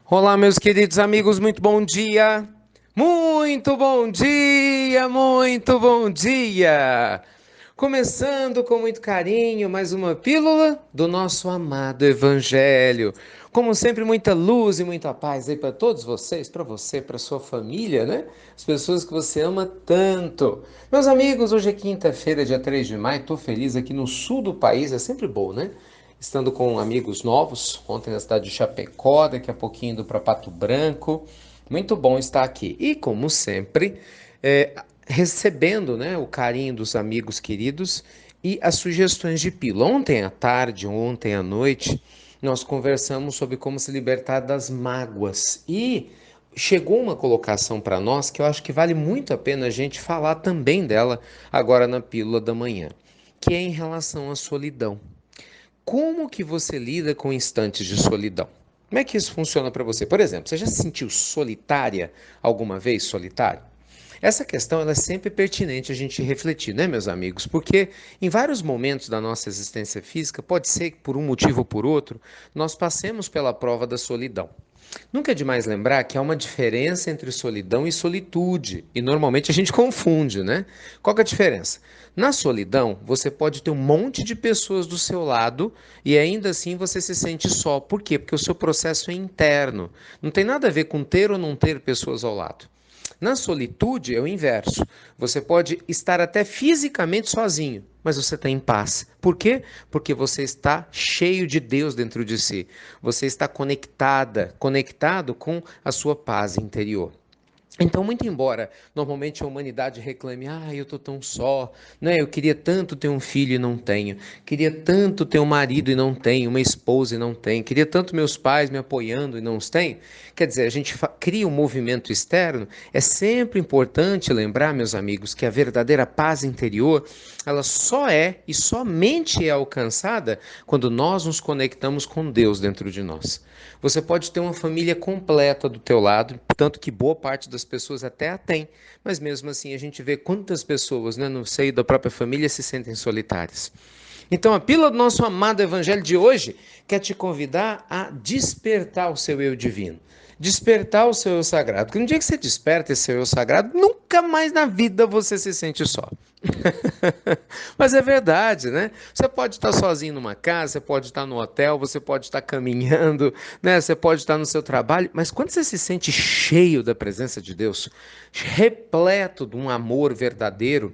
Olá, meus queridos amigos, muito bom dia! Muito bom dia, muito bom dia! Começando com muito carinho, mais uma pílula do nosso amado Evangelho. Como sempre, muita luz e muita paz aí para todos vocês, para você, para sua família, né? As pessoas que você ama tanto. Meus amigos, hoje é quinta-feira, dia 3 de maio, estou feliz aqui no sul do país, é sempre bom, né? Estando com amigos novos, ontem na cidade de Chapecó, daqui a pouquinho indo para Pato Branco. Muito bom estar aqui. E, como sempre, recebendo, né, o carinho dos amigos queridos e as sugestões de pílula. Ontem à tarde, ontem à noite, nós conversamos sobre como se libertar das mágoas. E chegou uma colocação para nós que eu acho que vale muito a pena a gente falar também dela agora na pílula da manhã, que é em relação à solidão. Como que você lida com instantes de solidão? Como é que isso funciona para você? Por exemplo, você já se sentiu solitária alguma vez, solitário? Essa questão ela é sempre pertinente a gente refletir, né, meus amigos? Porque em vários momentos da nossa existência física, pode ser que por um motivo ou por outro, nós passemos pela prova da solidão. Nunca é demais lembrar que há uma diferença entre solidão e solitude, e normalmente a gente confunde, né? Qual que é a diferença? Na solidão, você pode ter um monte de pessoas do seu lado e ainda assim você se sente só. Por quê? Porque o seu processo é interno. Não tem nada a ver com ter ou não ter pessoas ao lado. Na solitude é o inverso. Você pode estar até fisicamente sozinho, mas você está em paz. Por quê? Porque você está cheio de Deus dentro de si. Você está conectado com a sua paz interior. Então, muito embora normalmente a humanidade reclame, eu estou tão só, né? Eu queria tanto ter um filho e não tenho, queria tanto ter um marido e não tenho, uma esposa e não tenho, queria tanto meus pais me apoiando e não os tenho. Quer dizer, a gente cria um movimento externo. É sempre importante lembrar, meus amigos, que a verdadeira paz interior, ela só é e somente é alcançada quando nós nos conectamos com Deus dentro de nós. Você pode ter uma família completa do teu lado, tanto que boa parte das pessoas até a tem, mas mesmo assim a gente vê quantas pessoas, né, no seio da própria família se sentem solitárias. Então, a pílula do nosso amado evangelho de hoje quer te convidar a despertar o seu eu divino, despertar o seu eu sagrado. Porque no dia que você desperta esse seu eu sagrado, nunca mais na vida você se sente só. Mas é verdade, né? Você pode estar sozinho numa casa, você pode estar no hotel, você pode estar caminhando, né? Você pode estar no seu trabalho, mas quando você se sente cheio da presença de Deus, repleto de um amor verdadeiro,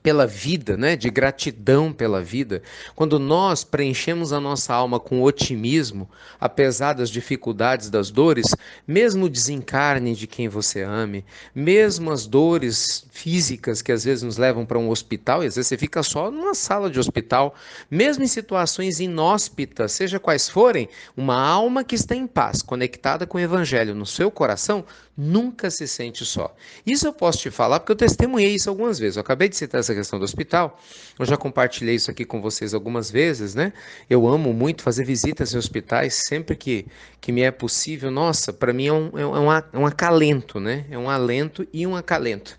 pela vida, né, de gratidão pela vida, quando nós preenchemos a nossa alma com otimismo, apesar das dificuldades, das dores, mesmo o desencarne de quem você ame, mesmo as dores físicas que às vezes nos levam para um hospital, e às vezes você fica só numa sala de hospital, mesmo em situações inóspitas, seja quais forem, uma alma que está em paz, conectada com o evangelho no seu coração, nunca se sente só. Isso eu posso te falar porque eu testemunhei isso algumas vezes. Eu acabei de citar essa questão do hospital, eu já compartilhei isso aqui com vocês algumas vezes, né? Eu amo muito fazer visitas em hospitais, sempre que me é possível. Nossa, para mim é um acalento, né? É um alento e um acalento.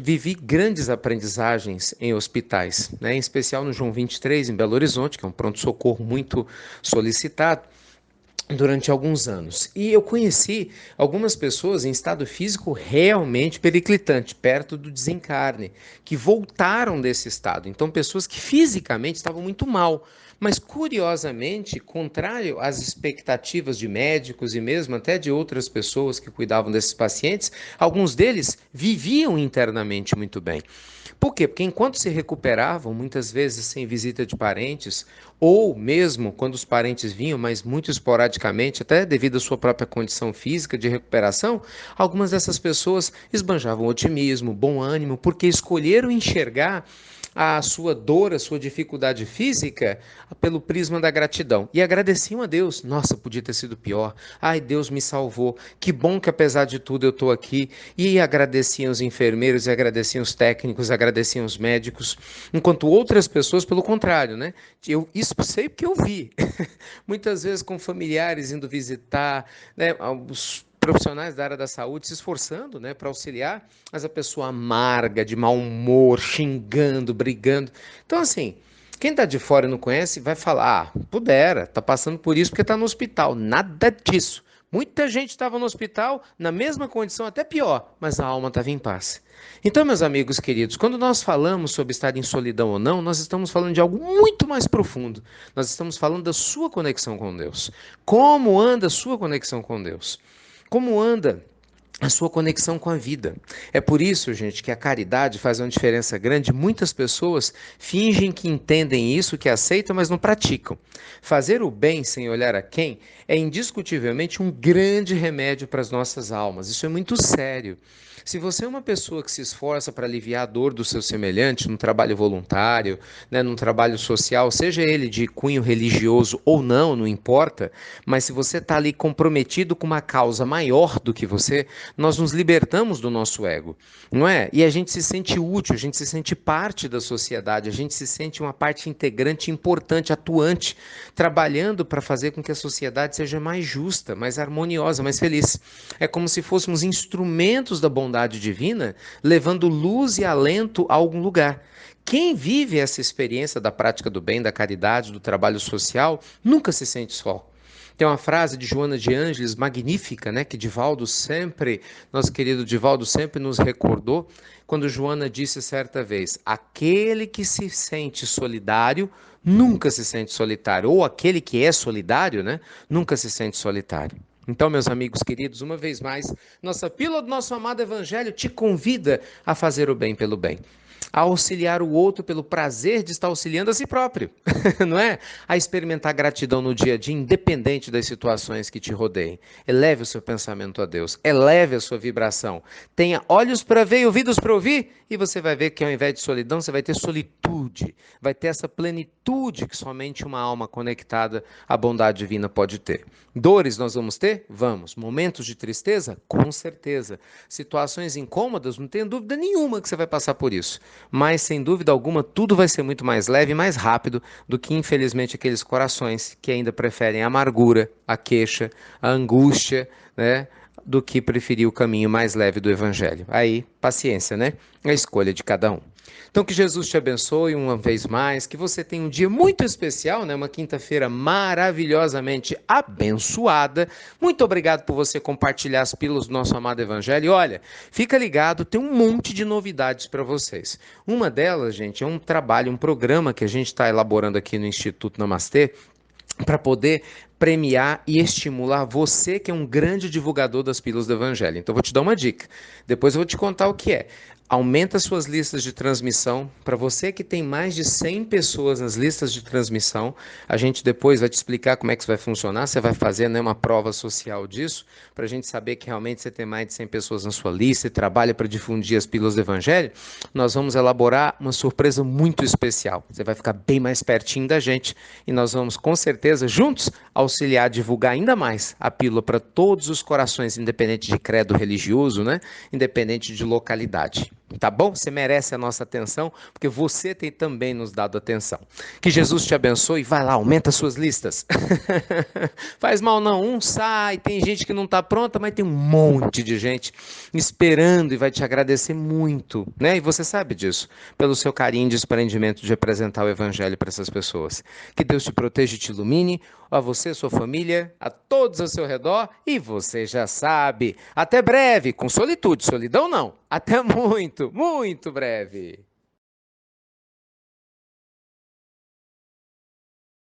Vivi grandes aprendizagens em hospitais, né? Em especial no João 23, em Belo Horizonte, que é um pronto-socorro muito solicitado durante alguns anos. E eu conheci algumas pessoas em estado físico realmente periclitante, perto do desencarne, que voltaram desse estado. Então, pessoas que fisicamente estavam muito mal, mas curiosamente, contrário às expectativas de médicos e mesmo até de outras pessoas que cuidavam desses pacientes, alguns deles viviam internamente muito bem. Por quê? Porque enquanto se recuperavam, muitas vezes sem visita de parentes, ou mesmo quando os parentes vinham, mas muito esporadicamente, até devido à sua própria condição física de recuperação, algumas dessas pessoas esbanjavam otimismo, bom ânimo, porque escolheram enxergar a sua dor, a sua dificuldade física, pelo prisma da gratidão. E agradeciam a Deus. Nossa, podia ter sido pior. Ai, Deus me salvou. Que bom que apesar de tudo eu estou aqui. E agradeciam os enfermeiros, e agradeciam os técnicos, agradeciam os médicos. Enquanto outras pessoas, pelo contrário, né? Eu isso sei porque eu vi. Muitas vezes com familiares indo visitar, né, os profissionais da área da saúde se esforçando, né, para auxiliar, mas a pessoa amarga, de mau humor, xingando, brigando. Então, assim, quem está de fora e não conhece vai falar, pudera, está passando por isso porque está no hospital. Nada disso. Muita gente estava no hospital, na mesma condição, até pior, mas a alma estava em paz. Então, meus amigos queridos, quando nós falamos sobre estar em solidão ou não, nós estamos falando de algo muito mais profundo. Nós estamos falando da sua conexão com Deus. Como anda a sua conexão com Deus? Como anda a sua conexão com a vida? É por isso, gente, que a caridade faz uma diferença grande. Muitas pessoas fingem que entendem isso, que aceitam, mas não praticam. Fazer o bem sem olhar a quem é indiscutivelmente um grande remédio para as nossas almas. Isso é muito sério. Se você é uma pessoa que se esforça para aliviar a dor do seu semelhante num trabalho voluntário, né, num trabalho social, seja ele de cunho religioso ou não, não importa, mas se você está ali comprometido com uma causa maior do que você, nós nos libertamos do nosso ego, não é? E a gente se sente útil, a gente se sente parte da sociedade, a gente se sente uma parte integrante, importante, atuante, trabalhando para fazer com que a sociedade seja mais justa, mais harmoniosa, mais feliz. É como se fôssemos instrumentos da bondade divina, levando luz e alento a algum lugar. Quem vive essa experiência da prática do bem, da caridade, do trabalho social, nunca se sente só. Tem uma frase de Joana de Ângeles magnífica, né, que Divaldo sempre, nosso querido Divaldo sempre nos recordou, quando Joana disse certa vez: aquele que se sente solidário nunca se sente solitário, ou aquele que é solidário, né, nunca se sente solitário. Então, meus amigos queridos, uma vez mais, nossa pílula do nosso amado Evangelho te convida a fazer o bem pelo bem, a auxiliar o outro pelo prazer de estar auxiliando a si próprio, não é? A experimentar gratidão no dia a dia, independente das situações que te rodeiem. Eleve o seu pensamento a Deus, eleve a sua vibração. Tenha olhos para ver e ouvidos para ouvir, e você vai ver que ao invés de solidão, você vai ter solitude, vai ter essa plenitude que somente uma alma conectada à bondade divina pode ter. Dores nós vamos ter? Vamos. Momentos de tristeza? Com certeza. Situações incômodas? Não tenho dúvida nenhuma que você vai passar por isso. Mas, sem dúvida alguma, tudo vai ser muito mais leve e mais rápido do que, infelizmente, aqueles corações que ainda preferem a amargura, a queixa, a angústia, né? Do que preferir o caminho mais leve do Evangelho. Aí, paciência, né? É a escolha de cada um. Então, que Jesus te abençoe uma vez mais, que você tenha um dia muito especial, né? Uma quinta-feira maravilhosamente abençoada. Muito obrigado por você compartilhar as pílulas do nosso amado Evangelho. E olha, fica ligado, tem um monte de novidades para vocês. Uma delas, gente, é um trabalho, um programa que a gente está elaborando aqui no Instituto Namastê, para poder premiar e estimular você que é um grande divulgador das pílulas do Evangelho. Então, eu vou te dar uma dica. Depois eu vou te contar o que é. Aumenta suas listas de transmissão. Para você que tem mais de 100 pessoas nas listas de transmissão, a gente depois vai te explicar como é que isso vai funcionar. Você vai fazer, né, uma prova social disso, para a gente saber que realmente você tem mais de 100 pessoas na sua lista e trabalha para difundir as pílulas do Evangelho. Nós vamos elaborar uma surpresa muito especial. Você vai ficar bem mais pertinho da gente e nós vamos, com certeza, juntos, auxiliar a divulgar ainda mais a pílula para todos os corações, independente de credo religioso, né? Independente de localidade. Tá bom? Você merece a nossa atenção, porque você tem também nos dado atenção. Que Jesus te abençoe. Vai lá, aumenta suas listas. Faz mal não, um sai. Tem gente que não está pronta, mas tem um monte de gente esperando e vai te agradecer muito, né? E você sabe disso, pelo seu carinho e desprendimento de apresentar o Evangelho para essas pessoas. Que Deus te proteja e te ilumine, a você, sua família, a todos ao seu redor, e você já sabe. Até breve, com solitude, solidão não. Até muito, muito breve.